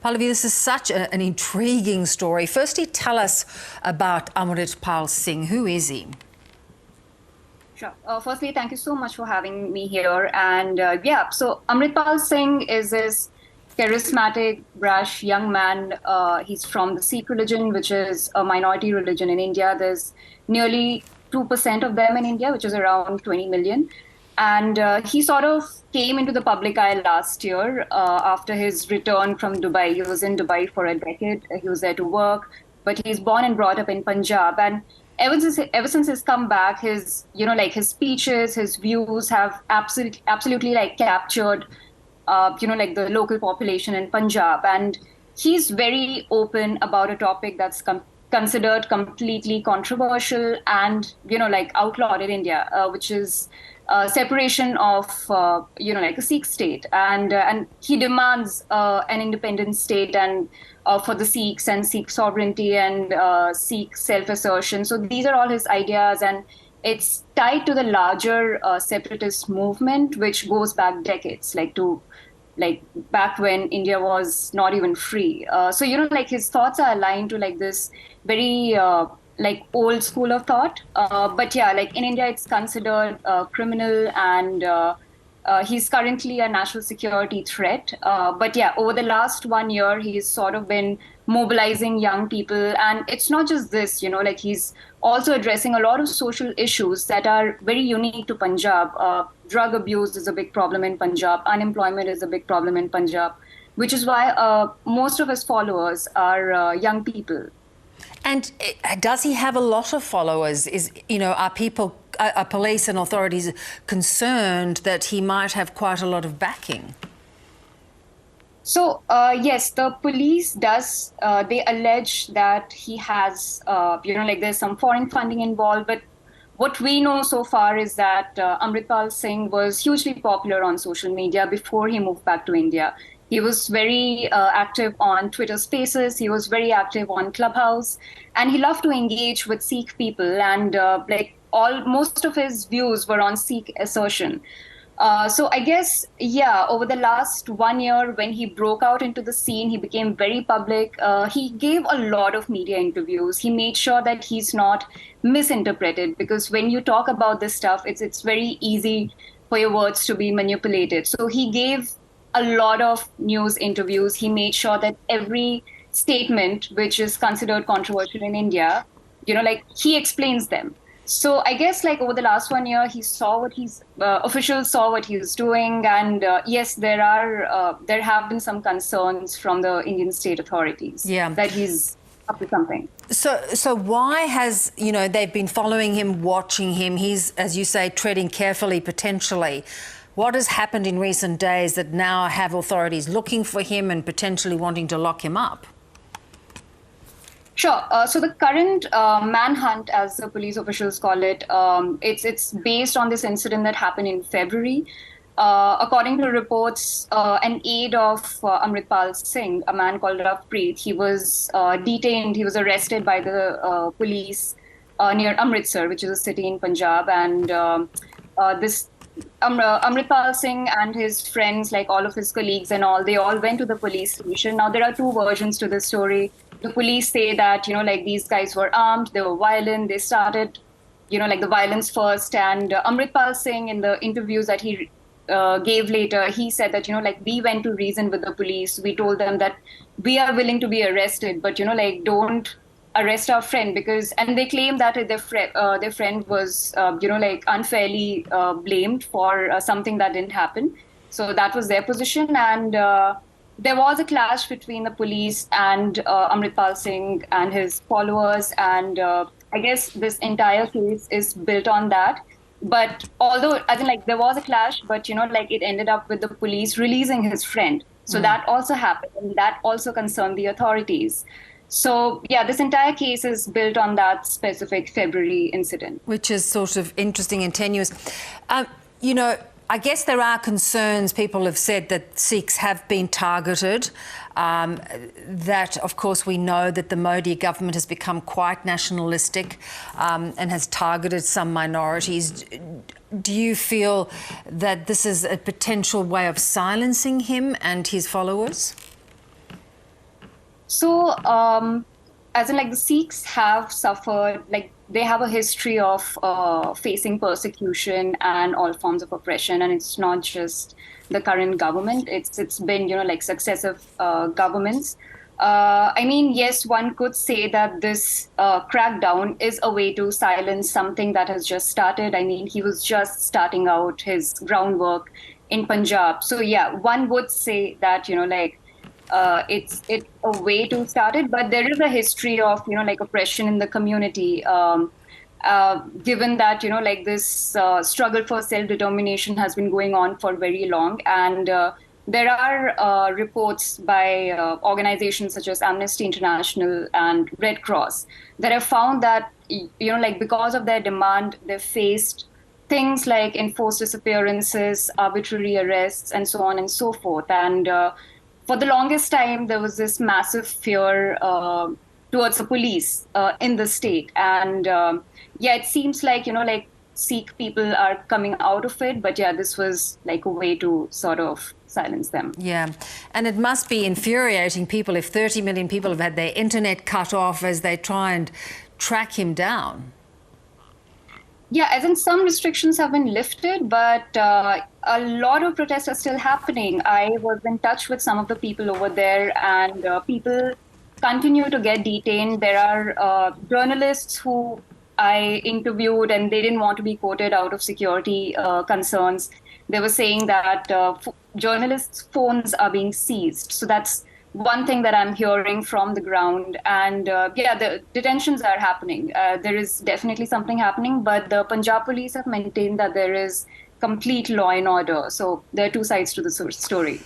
Pallavi, this is such an intriguing story. Firstly, tell us about Amritpal Singh. Who is he? Sure. Firstly, thank you so much for having me here. And so Amritpal Singh is this charismatic, brash young man. He's from the Sikh religion, which is a minority religion in India. There's nearly 2% of them in India, which is around 20 million. And he sort of came into the public eye last year after his return from Dubai. He was in Dubai for a decade. He was there to work, but he's born and brought up in Punjab. And ever since his comeback, his his speeches, his views have absolutely like captured like the local population in Punjab. And he's very open about a topic that's considered completely controversial and like outlawed in India, which is separation of like a Sikh state, and he demands an independent state and for the Sikhs and Sikh sovereignty and Sikh self-assertion. So these are all his ideas, and it's tied to the larger separatist movement, which goes back decades, like back when India was not even free. So like his thoughts are aligned to like this very like old school of thought. But yeah, like in India, it's considered criminal, and he's currently a national security threat. But yeah, over the last 1 year, he's sort of been mobilizing young people. And it's not just this, like he's also addressing a lot of social issues that are very unique to Punjab. Drug abuse is a big problem in Punjab. Unemployment is a big problem in Punjab, which is why most of his followers are young people. And does he have a lot of followers? Are police and authorities concerned that he might have quite a lot of backing? So yes, the police does. They allege that he has, like there's some foreign funding involved. But what we know so far is that Amritpal Singh was hugely popular on social media before he moved back to India. He was very active on Twitter Spaces. He was very active on Clubhouse, and he loved to engage with Sikh people. And most of his views were on Sikh assertion. So I guess, yeah, over the last 1 year, when he broke out into the scene, he became very public. He gave a lot of media interviews. He made sure that he's not misinterpreted, because when you talk about this stuff, it's very easy for your words to be manipulated. So he gave a lot of news interviews. He made sure that every statement which is considered controversial in India, like he explains them. So I guess like over the last 1 year, he saw what officials saw what he was doing, and yes, there have been some concerns from the Indian state authorities that he's up to something. So why has they've been following him, watching him? He's, as you say, treading carefully potentially. What has happened in recent days that now have authorities looking for him and potentially wanting to lock him up? Sure. So the current manhunt, as the police officials call it, it's based on this incident that happened in February. According to reports, an aide of Amritpal Singh, a man called Ravpreet, he was detained. He was arrested by the police near Amritsar, which is a city in Punjab, and Amritpal Singh and his friends, like all of his colleagues and all, they all went to the police station. Now, there are two versions to this story. The police say that, like these guys were armed, they were violent, they started, like the violence first. And Amritpal Singh, in the interviews that he gave later, he said that, like we went to reason with the police. We told them that we are willing to be arrested, but, like don't arrest our friend, and they claim that their friend was, like unfairly blamed for something that didn't happen. So that was their position. And there was a clash between the police and Amritpal Singh and his followers. And I guess this entire case is built on that. But although I think like there was a clash, but like it ended up with the police releasing his friend. So that also happened, and that also concerned the authorities. So, yeah, this entire case is built on that specific February incident. Which is sort of interesting and tenuous. I guess there are concerns. People have said that Sikhs have been targeted. That, of course, we know that the Modi government has become quite nationalistic and has targeted some minorities. Do you feel that this is a potential way of silencing him and his followers? So, as in, like, the Sikhs have suffered, like, they have a history of facing persecution and all forms of oppression, and it's not just the current government. It's been, like, successive governments. I mean, yes, one could say that this crackdown is a way to silence something that has just started. I mean, he was just starting out his groundwork in Punjab. So yeah, one would say that, like, it's a way to start it, but there is a history of, like, oppression in the community. Given that, like, this struggle for self-determination has been going on for very long, and there are reports by organizations such as Amnesty International and Red Cross that have found that, like, because of their demand, they've faced things like enforced disappearances, arbitrary arrests, and so on and so forth. And for the longest time, there was this massive fear towards the police in the state. And yeah, it seems like, like, Sikh people are coming out of it. But yeah, this was like a way to sort of silence them. Yeah, and it must be infuriating people if 30 million people have had their internet cut off as they try and track him down. Yeah, as in, some restrictions have been lifted, but a lot of protests are still happening. I was in touch with some of the people over there, and people continue to get detained. There are journalists who I interviewed, and they didn't want to be quoted out of security concerns. They were saying that journalists' phones are being seized. So that's one thing that I'm hearing from the ground. And yeah, the detentions are happening. There is definitely something happening, but the Punjab police have maintained that there is complete law and order. So there are two sides to the story.